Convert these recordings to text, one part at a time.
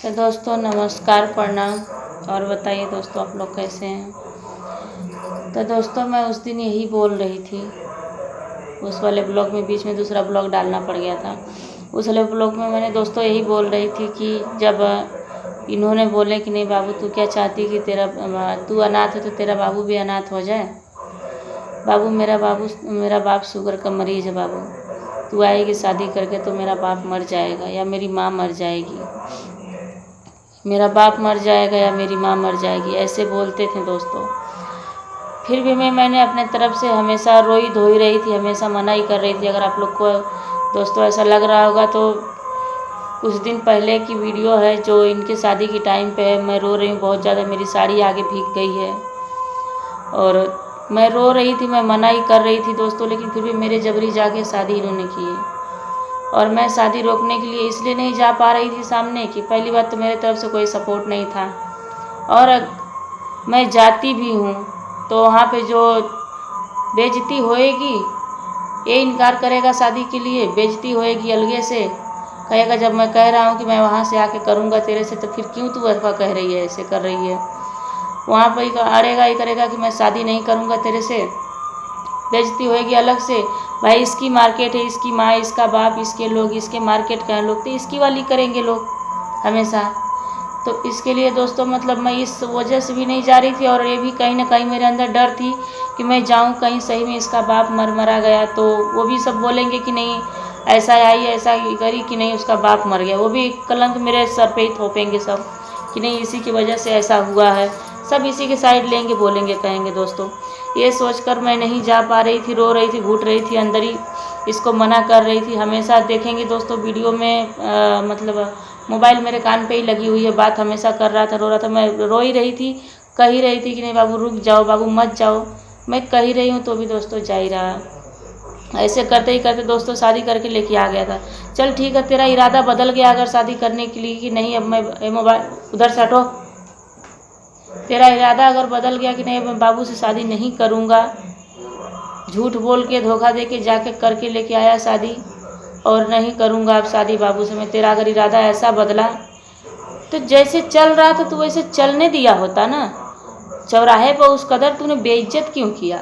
तो दोस्तों नमस्कार, प्रणाम। और बताइए दोस्तों, आप लोग कैसे हैं। तो दोस्तों मैं उस दिन यही बोल रही थी, उस वाले ब्लॉग में बीच में दूसरा ब्लॉग डालना पड़ गया था। उस वाले ब्लॉग में मैंने दोस्तों यही बोल रही थी कि जब इन्होंने बोले कि नहीं बाबू तू क्या चाहती कि तू अनाथ है तो तेरा बाबू भी अनाथ हो जाए। मेरा बाप शुगर का मरीज़ है बाबू, तू आएगी शादी करके तो मेरा बाप मर जाएगा या मेरी माँ मर जाएगी, मेरा बाप मर जाएगा या मेरी माँ मर जाएगी, ऐसे बोलते थे दोस्तों। फिर भी मैंने अपने तरफ से हमेशा रोई धोई रही थी, हमेशा मना ही कर रही थी। अगर आप लोग को दोस्तों ऐसा लग रहा होगा तो कुछ दिन पहले की वीडियो है जो इनकी शादी की टाइम पे है। मैं रो रही हूँ बहुत ज़्यादा, मेरी साड़ी आगे भीग गई है और मैं रो रही थी, मैं मना ही कर रही थी दोस्तों, लेकिन फिर भी मेरे जबरी जाके शादी इन्होंने की है। और मैं शादी रोकने के लिए इसलिए नहीं जा पा रही थी सामने कि पहली बात तो मेरे तरफ से कोई सपोर्ट नहीं था, और मैं जाती भी हूँ तो वहाँ पे जो बेइज्जती होएगी, ये इनकार करेगा शादी के लिए, बेइज्जती होएगी अलगे से, कहेगा जब मैं कह रहा हूँ कि मैं वहाँ से आके करूँगा तेरे से, तो फिर क्यों तू ऐसा कह रही है, ऐसे कर रही है। वहाँ पर ही अड़ेगा ही करेगा कि मैं शादी नहीं करूँगा तेरे से, बेइज्जती होएगी अलग से। भाई इसकी मार्केट है, इसकी माँ, इसका बाप, इसके लोग, इसके मार्केट का लोग, तो इसकी वाली करेंगे लोग हमेशा। तो इसके लिए दोस्तों मतलब मैं इस वजह से भी नहीं जा रही थी, और ये भी कहीं ना कहीं मेरे अंदर डर थी कि मैं जाऊं कहीं सही में इसका बाप मरा गया तो वो भी सब बोलेंगे कि नहीं ऐसा आई, ऐसा करी कि नहीं उसका बाप मर गया, वो भी कलंक मेरे सर पे ही थोपेंगे सब कि नहीं इसी की वजह से ऐसा हुआ है, सब इसी के साइड लेंगे, बोलेंगे, कहेंगे दोस्तों। ये सोचकर मैं नहीं जा पा रही थी, रो रही थी, घुट रही थी अंदर ही, इसको मना कर रही थी। हमेशा देखेंगे दोस्तों वीडियो में मतलब मोबाइल मेरे कान पे ही लगी हुई है, बात हमेशा कर रहा था, रो रहा था, मैं रो ही रही थी, कह ही रही थी कि नहीं बाबू रुक जाओ, बाबू मत जाओ, मैं कह ही रही हूँ तो भी दोस्तों जा ही रहा। ऐसे करते ही करते दोस्तों शादी करके लेके आ गया था। चल ठीक है, तेरा इरादा बदल गया अगर शादी करने के लिए कि नहीं अब मैं मोबाइल उधर से हटो, तेरा इरादा अगर बदल गया कि नहीं अब मैं बाबू से शादी नहीं करूँगा, झूठ बोल के धोखा दे के जाके करके लेके आया शादी, और नहीं करूँगा अब शादी बाबू से मैं, तेरा अगर इरादा ऐसा बदला तो जैसे चल रहा था तो वैसे चलने दिया होता ना, चौराहे पर उस कदर तूने बेइज्जत क्यों किया।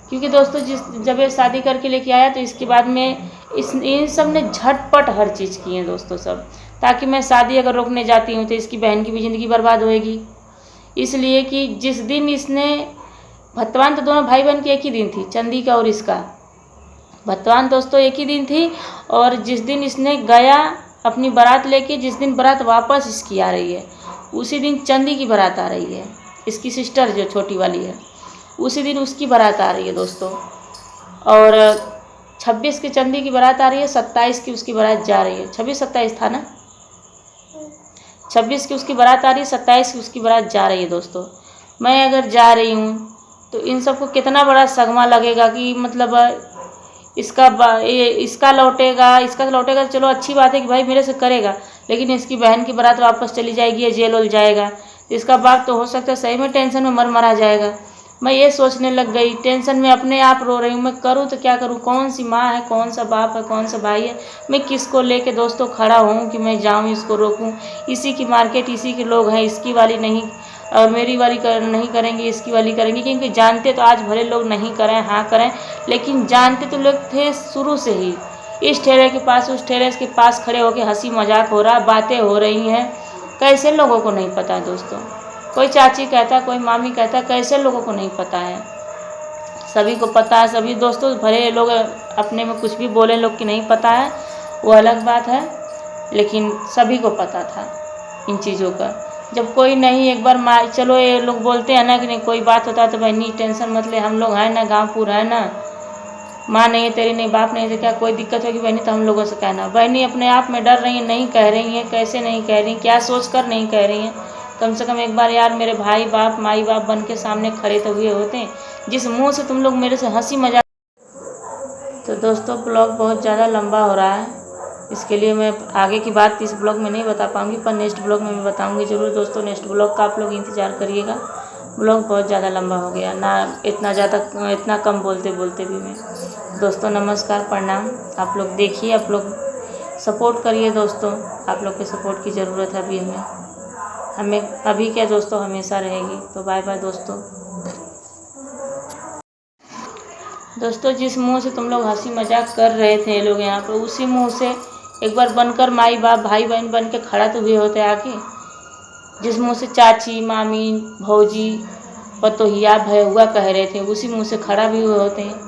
क्योंकि दोस्तों जब ये शादी करके लेके आया तो इसके बाद में इन सब ने झटपट हर चीज़ की है दोस्तों सब, ताकि मैं शादी अगर रोकने जाती हूँ तो इसकी बहन की भी ज़िंदगी बर्बाद होएगी। इसलिए कि जिस दिन इसने भतवान, तो दोनों भाई बहन की एक ही दिन थी, चंदी का और इसका भतवान दोस्तों एक ही दिन थी, और जिस दिन इसने गया अपनी बारात लेके, जिस दिन बारात वापस इसकी आ रही है उसी दिन चंदी की बारात आ रही है, इसकी सिस्टर जो छोटी वाली है उसी दिन उसकी बारात आ रही है दोस्तों। और 26 की चंदी की बारात आ रही है, 27 की उसकी बारात जा रही है, 26-27 था ना, 26 की उसकी बारात आ रही है, 27 की उसकी बारात जा रही है दोस्तों। मैं अगर जा रही हूँ तो इन सबको कितना बड़ा सदमा लगेगा कि मतलब इसका लौटेगा, चलो अच्छी बात है कि भाई मेरे से करेगा, लेकिन इसकी बहन की बारात वापस चली जाएगी या जेल जाएगा, तो इसका बाप तो हो सकता है सही में टेंशन में मरा जाएगा। मैं ये सोचने लग गई, टेंशन में अपने आप रो रही हूँ, मैं करूँ तो क्या करूँ, कौन सी माँ है, कौन सा बाप है, कौन सा भाई है, मैं किसको लेके दोस्तों खड़ा हूँ कि मैं जाऊँ इसको रोकूँ। इसी की मार्केट, इसी के लोग हैं, इसकी वाली नहीं और मेरी वाली नहीं करेंगे, इसकी वाली करेंगे, क्योंकि जानते तो आज भले लोग नहीं करें, हाँ करें, लेकिन जानते तो लोग थे शुरू से ही। इस ठेले के पास उस ठेले के पास खड़े होकर हंसी मजाक हो रहा, बातें हो रही हैं, कैसे लोगों को नहीं पता है दोस्तों। कोई चाची कहता, कोई मामी कहता, कैसे लोगों को नहीं पता है, सभी को पता है। सभी दोस्तों भले लोग अपने में कुछ भी बोले, लोग की नहीं पता है वो अलग बात है, लेकिन सभी को पता था इन चीज़ों का। जब कोई नहीं एक बार चलो ये लोग बोलते हैं ना कि नहीं कोई बात होता है तो बहनी टेंशन मत ले, हम लोग हैं ना, गाँवपुर है ना, माँ नहीं है तेरी, नहीं बाप नहीं है, क्या कोई दिक्कत होगी बहनी तो हम लोगों से कहना। बहनी अपने आप में डर रही है, नहीं कह रही हैं, कैसे नहीं कह रही, क्या सोच कर नहीं कह रही हैं। कम से कम एक बार यार मेरे भाई बाप माई बाप बन के सामने खड़े तो हुए होते हैं, जिस मुंह से तुम लोग मेरे से हंसी मजाक। तो दोस्तों ब्लॉग बहुत ज़्यादा लंबा हो रहा है, इसके लिए मैं आगे की बात इस ब्लॉग में नहीं बता पाऊँगी, पर नेक्स्ट ब्लॉग में मैं बताऊँगी ज़रूर दोस्तों। नेक्स्ट ब्लॉग का आप लोग इंतज़ार करिएगा। ब्लॉग बहुत ज़्यादा लंबा हो गया ना, इतना कम बोलते बोलते भी मैं। दोस्तों नमस्कार, प्रणाम। आप लोग देखिए, आप लोग सपोर्ट करिए दोस्तों, आप लोग के सपोर्ट की ज़रूरत है अभी हमें अभी क्या दोस्तों, हमेशा रहेगी। तो बाय बाय दोस्तों। दोस्तों जिस मुंह से तुम लोग हंसी मजाक कर रहे थे ये लोग यहाँ पे, उसी मुंह से एक बार बनकर माई बाप भाई बहन बन के खड़ा तो हुए होते आके। जिस मुंह से चाची मामी भौजी पतोहिया भैया कह रहे थे, उसी मुंह से खड़ा भी हुए होते हैं।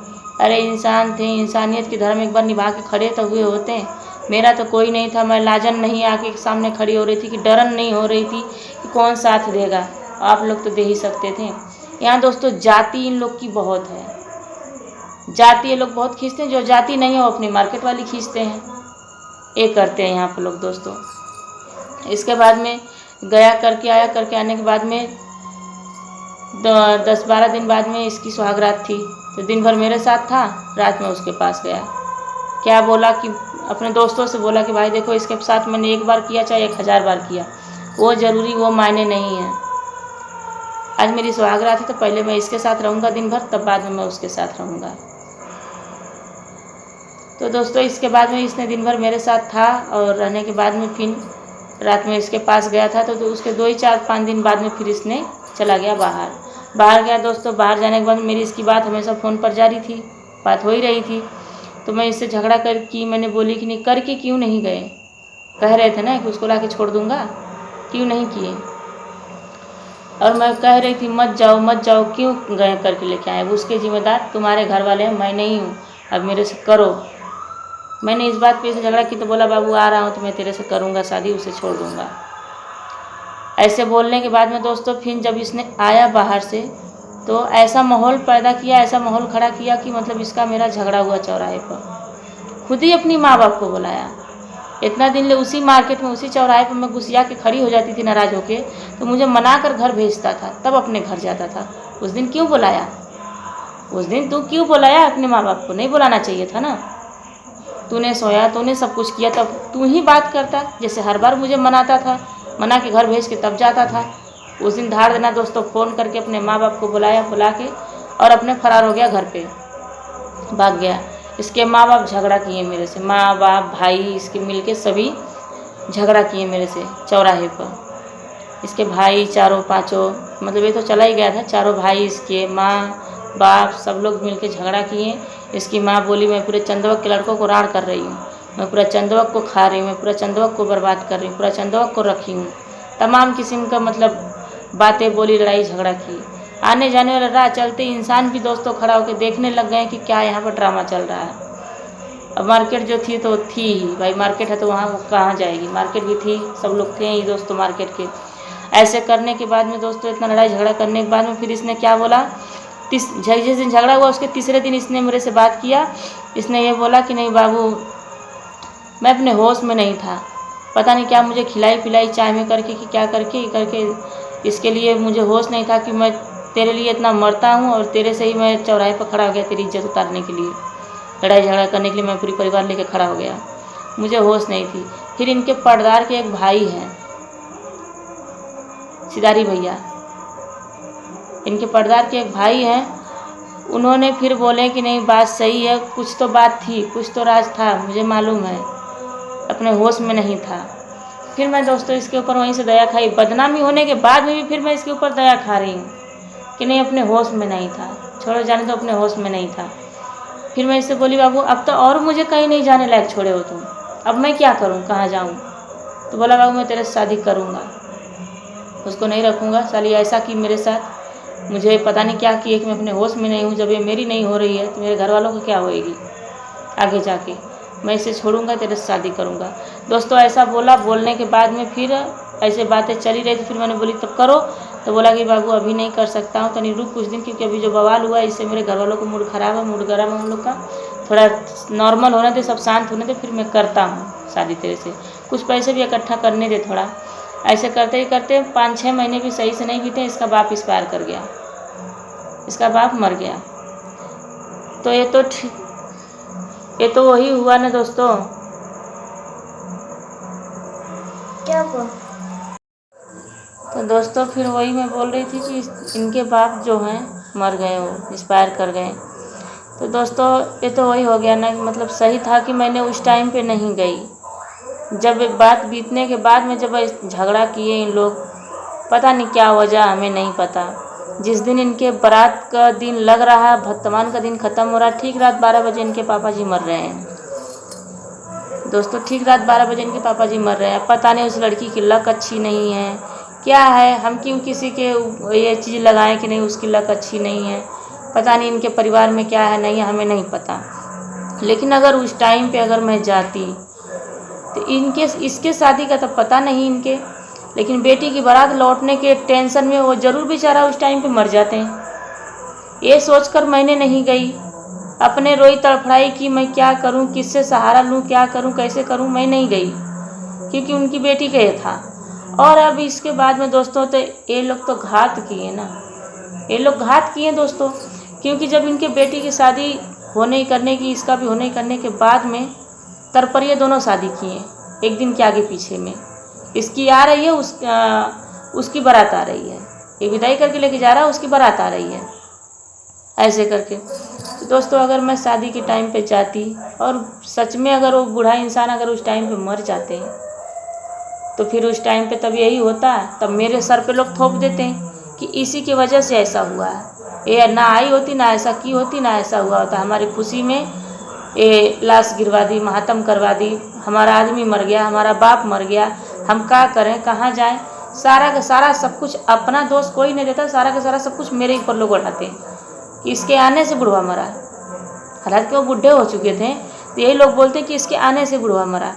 अरे इंसान थे, इंसानियत की धर्म एक बार निभा के खड़े तो हुए होते हैं। मेरा तो कोई नहीं था, मैं लाजन नहीं आके सामने खड़ी हो रही थी कि डरन नहीं हो रही थी कि कौन साथ देगा। आप लोग तो दे ही सकते थे। यहाँ दोस्तों जाति इन लोग की बहुत है, जाति ये लोग बहुत खींचते हैं, जो जाति नहीं है वो अपनी मार्केट वाली खींचते हैं। ये करते हैं यहाँ पर लोग दोस्तों। इसके बाद में गया करके आया, करके आने के बाद में 10-12 दिन बाद में इसकी सुहागरात थी, तो दिन भर मेरे साथ था, रात में उसके पास गया। क्या बोला कि अपने दोस्तों से बोला कि भाई देखो इसके साथ मैंने एक बार किया चाहे 1000 बार किया, वो ज़रूरी वो मायने नहीं है। आज मेरी सुहागरात है तो पहले मैं इसके साथ रहूँगा दिन भर, तब बाद में मैं उसके साथ रहूँगा। तो दोस्तों इसके बाद में इसने दिन भर मेरे साथ था, और रहने के बाद में फिर रात में इसके पास गया था, तो उसके 2-4-5 दिन बाद में फिर इसने चला गया बाहर गया दोस्तों। बाहर जाने के बाद मेरी इसकी बात हमेशा फ़ोन पर जारी थी, बात हो ही रही थी। तो मैं इससे झगड़ा कर की मैंने बोली कि नहीं करके क्यों नहीं गए, कह रहे थे ना कि उसको ला के छोड़ दूँगा, क्यों नहीं किए। और मैं कह रही थी मत जाओ, क्यों गए करके लेके आए, उसके जिम्मेदार तुम्हारे घर वाले हैं, मैं नहीं हूँ, अब मेरे से करो। मैंने इस बात पे इसे झगड़ा की तो बोला बाबू आ रहा हूँ तो मैं तेरे से करूँगा शादी, उसे छोड़ दूँगा। ऐसे बोलने के बाद में दोस्तों फिर जब इसने आया बाहर से, तो ऐसा माहौल पैदा किया, ऐसा माहौल खड़ा किया कि मतलब इसका मेरा झगड़ा हुआ चौराहे पर। खुद ही अपनी माँ बाप को बुलाया। इतना दिन ले उसी मार्केट में उसी चौराहे पर मैं गुस्सिया के खड़ी हो जाती थी नाराज़ होके, तो मुझे मना कर घर भेजता था, तब अपने घर जाता था। उस दिन क्यों बुलाया, उस दिन तू क्यों बुलाया अपने माँ बाप को, नहीं बुलाना चाहिए था ना। तूने सोया, तूने सब कुछ किया, तब तू ही बात करता। जैसे हर बार मुझे मनाता था, मना के घर भेज के तब जाता था। उस दिन धाड़ देना दोस्तों, फ़ोन करके अपने माँ बाप को बुला के और अपने फरार हो गया, घर पे भाग गया। इसके माँ बाप झगड़ा किए मेरे से, माँ बाप भाई इसके मिलके सभी झगड़ा किए मेरे से चौराहे पर। इसके भाई चारों पाँचों, मतलब ये तो चला ही गया था, चारों भाई इसके माँ बाप सब लोग मिलके झगड़ा किए। इसकी माँ बोली मैं पूरे चंदवक के लड़कों को राड़ कर रही हूँ, मैं पूरा चंदवक को खा रही हूँ, मैं पूरा चंदवक को बर्बाद कर रही हूँ, पूरा चंदवक को रखी हूँ। तमाम किस्म का मतलब बातें बोली, लड़ाई झगड़ा की। आने जाने वाला राह चलते इंसान भी दोस्तों खड़ा होकर देखने लग गए कि क्या यहाँ पर ड्रामा चल रहा है। अब मार्केट जो थी तो थी ही भाई, मार्केट है तो वहाँ वो कहाँ जाएगी, मार्केट भी थी, सब लोग थे ही दोस्तों मार्केट के। ऐसे करने के बाद में दोस्तों, इतना लड़ाई झगड़ा करने के बाद में फिर इसने क्या बोला, जिस दिन झगड़ा हुआ उसके तीसरे दिन इसने मेरे से बात किया। इसने ये बोला कि नहीं बाबू मैं अपने होश में नहीं था, पता नहीं क्या मुझे खिलाई पिलाई चाय में करके कि क्या करके इसके लिए मुझे होश नहीं था कि मैं तेरे लिए इतना मरता हूँ, और तेरे से ही मैं चौराहे पर खड़ा हो गया तेरी इज्जत उतारने के लिए, लड़ाई झगड़ा करने के लिए मैं पूरी परिवार लेके खड़ा हो गया, मुझे होश नहीं थी। फिर इनके पर्दार के एक भाई हैं सिदारी भैया, इनके पर्दार के एक भाई हैं, उन्होंने फिर बोले कि नहीं बात सही है, कुछ तो बात थी, कुछ तो राज था, मुझे मालूम है, अपने होश में नहीं था। फिर मैं दोस्तों इसके ऊपर वहीं से दया खाई, बदनामी होने के बाद में भी फिर मैं इसके ऊपर दया खा रही हूँ कि नहीं अपने होश में नहीं था, छोड़ो जाने तो, अपने होश में नहीं था। फिर मैं इससे बोली बाबू अब तो और मुझे कहीं नहीं जाने लायक छोड़े हो तुम, अब मैं क्या करूँ, कहाँ जाऊँ। तो बोला बाबू मैं तेरे से शादी करूँगा, उसको नहीं रखूँगा। साली ऐसा कि मेरे साथ, मुझे पता नहीं क्या किए कि मैं अपने होश में नहीं हूँ। जब ये मेरी नहीं हो रही है तो मेरे घर वालों को क्या होएगी आगे जाके, मैं इसे छोड़ूंगा, तेरे से शादी करूँगा। दोस्तों ऐसा बोला, बोलने के बाद में फिर ऐसे बातें चली रही थी। फिर मैंने बोली तब करो, तो बोला कि बाबू अभी नहीं कर सकता हूँ, तो नहीं रुक कुछ दिन, क्योंकि अभी जो बवाल हुआ है इससे मेरे घर वालों को मूड ख़राब है, मूड गर्म है उन लोग का, थोड़ा नॉर्मल होने दे, सब शांत होने दे, फिर मैं करता हूँ शादी तेरे से, कुछ पैसे भी इकट्ठा करने दे थोड़ा। ऐसे करते ही करते 5-6 महीने भी सही से नहीं बीते, इसका बाप एक्सपायर कर गया, इसका बाप मर गया। तो ये तो वही हुआ ना दोस्तों, क्या हुआ। तो दोस्तों फिर वही मैं बोल रही थी कि इनके बाप जो हैं मर गए, वो एक्सपायर कर गए। तो दोस्तों ये तो वही हो गया ना, मतलब सही था कि मैंने उस टाइम पे नहीं गई, जब बात बीतने के बाद में जब झगड़ा किए इन लोग, पता नहीं क्या वजह, हमें नहीं पता। जिस दिन इनके बारात का दिन लग रहा है, वर्तमान का दिन ख़त्म हो रहा है, ठीक रात 12 बजे इनके पापा जी मर रहे हैं दोस्तों। ठीक रात 12 बजे इनके पापा जी मर रहे हैं। पता नहीं उस लड़की की लक अच्छी नहीं है, क्या है, हम क्यों किसी के ये चीज़ लगाएं कि नहीं उसकी लक अच्छी नहीं है। पता नहीं इनके परिवार में क्या है, नहीं है, हमें नहीं पता। लेकिन अगर उस टाइम पे अगर मैं जाती तो इसके शादी का तो पता नहीं इनके, लेकिन बेटी की बारात लौटने के टेंशन में वो ज़रूर बेचारा उस टाइम पे मर जाते हैं। ये सोचकर मैंने नहीं गई, अपने रोई तड़फड़ाई कि मैं क्या करूं, किससे सहारा लूं, क्या करूं, कैसे करूं, मैं नहीं गई क्योंकि उनकी बेटी का ये था। और अब इसके बाद में दोस्तों तो ये लोग तो घात किए ना, ये लोग घात किए दोस्तों। क्योंकि जब इनके बेटी की शादी होने करने की, इसका भी होने करने के बाद में तरपरिए दोनों शादी किए, एक दिन के आगे पीछे में। इसकी आ रही है, उसकी बारात आ रही है, ये विदाई करके लेके जा रहा है, उसकी बारात आ रही है, ऐसे करके। तो दोस्तों अगर मैं शादी के टाइम पे जाती और सच में अगर वो बूढ़ा इंसान अगर उस टाइम पे मर जाते हैं तो फिर उस टाइम पे तब यही होता है, तब मेरे सर पे लोग थोप देते हैं कि इसी की वजह से ऐसा हुआ है। ये ना आई होती, ना ऐसा की होती, ना ऐसा हुआ होता। हमारी खुशी में ये लाश गिरवा दी, मातम करवा दी, हमारा आदमी मर गया, हमारा बाप मर गया, हम क्या करें, कहाँ जाएं। सारा का सारा सब कुछ, अपना दोष कोई नहीं देता, सारा का सारा सब कुछ मेरे ऊपर लोग उठाते हैं कि इसके आने से बुढ़वा मरा। हालांकि वो बूढ़े हो चुके थे, तो यही लोग बोलते कि इसके आने से बुढ़वा मरा।